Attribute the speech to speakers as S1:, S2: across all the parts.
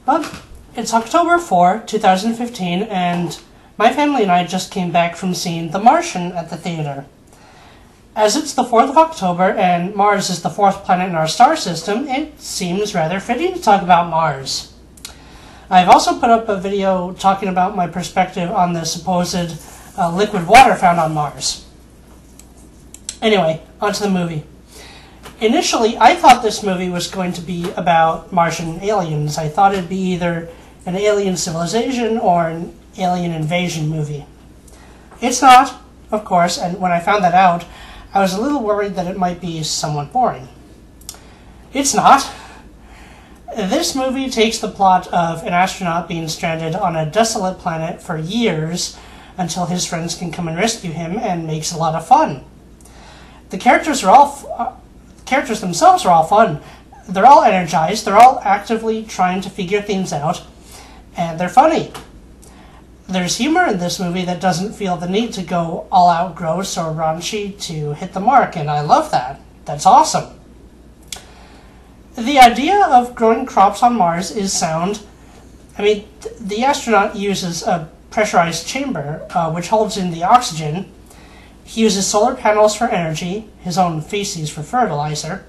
S1: Well, it's October 4, 2015, and my family and I just came back from seeing The Martian at the theater. As it's the 4th of October and Mars is the fourth planet in our star system, it seems rather fitting to talk about Mars. I've also put up a video talking about my perspective on the supposed liquid water found on Mars. Anyway, onto the movie. Initially, I thought this movie was going to be about Martian aliens. I thought it'd be either an alien civilization or an alien invasion movie. It's not, of course, and when I found that out, I was a little worried that it might be somewhat boring. It's not. This movie takes the plot of an astronaut being stranded on a desolate planet for years until his friends can come and rescue him, and makes a lot of fun. The characters themselves are all fun. They're all energized, they're all actively trying to figure things out, and they're funny. There's humor in this movie that doesn't feel the need to go all out gross or raunchy to hit the mark, and I love that. That's awesome. The idea of growing crops on Mars is sound. I mean, the astronaut uses a pressurized chamber, which holds in the oxygen. He uses solar panels for energy, his own feces for fertilizer,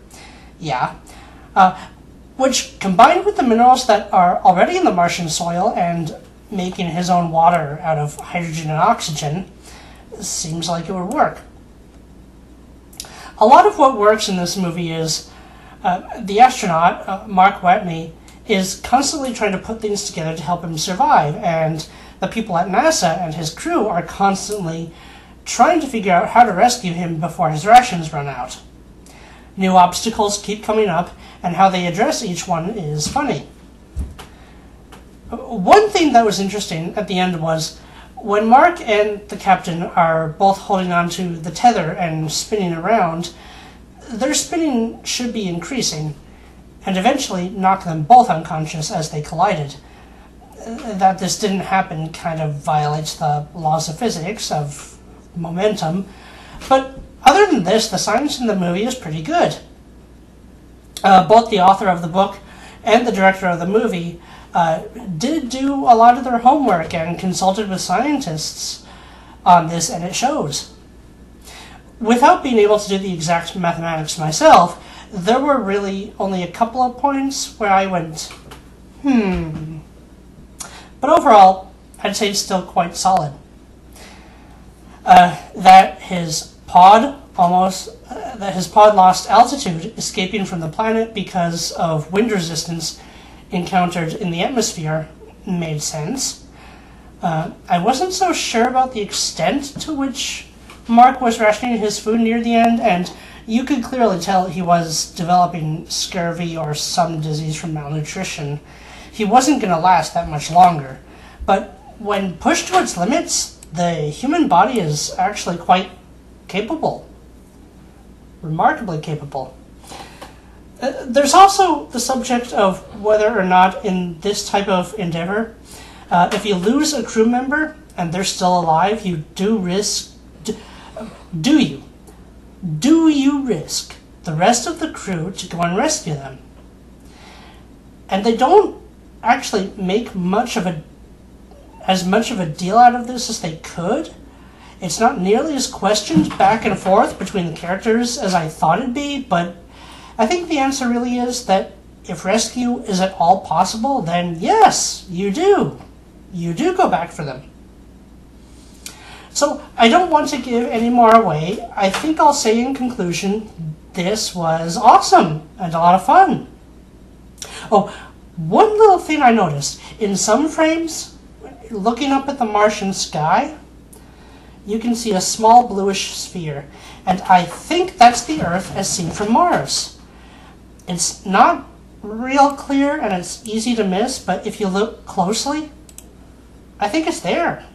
S1: which, combined with the minerals that are already in the Martian soil and making his own water out of hydrogen and oxygen, seems like it would work. A lot of what works in this movie is the astronaut, Mark Watney, is constantly trying to put things together to help him survive, and the people at NASA and his crew are constantly trying to figure out how to rescue him before his rations run out. New obstacles keep coming up, and how they address each one is funny. One thing that was interesting at the end was when Mark and the captain are both holding on to the tether and spinning around, their spinning should be increasing, and eventually knock them both unconscious as they collided. That this didn't happen kind of violates the laws of physics, of momentum, but other than this, the science in the movie is pretty good. Both the author of the book and the director of the movie did do a lot of their homework and consulted with scientists on this, and it shows. Without being able to do the exact mathematics myself, there were really only a couple of points where I went, But overall, I'd say it's still quite solid. That his pod lost altitude escaping from the planet because of wind resistance encountered in the atmosphere made sense. I wasn't so sure about the extent to which Mark was rationing his food near the end, and you could clearly tell he was developing scurvy or some disease from malnutrition. He wasn't going to last that much longer. But when pushed to its limits, the human body is actually quite capable. Remarkably capable. There's also the subject of whether or not in this type of endeavor, if you lose a crew member and they're still alive, you do risk... Do you risk the rest of the crew to go and rescue them? And they don't actually make as much of a deal out of this as they could. It's not nearly as questioned back and forth between the characters as I thought it'd be, but I think the answer really is that if rescue is at all possible, then yes, you do. You do go back for them. So I don't want to give any more away. I think I'll say in conclusion, this was awesome and a lot of fun. Oh, one little thing I noticed. In some frames, looking up at the Martian sky, you can see a small bluish sphere, and I think that's the Earth as seen from Mars. It's not real clear and it's easy to miss, but if you look closely, I think it's there.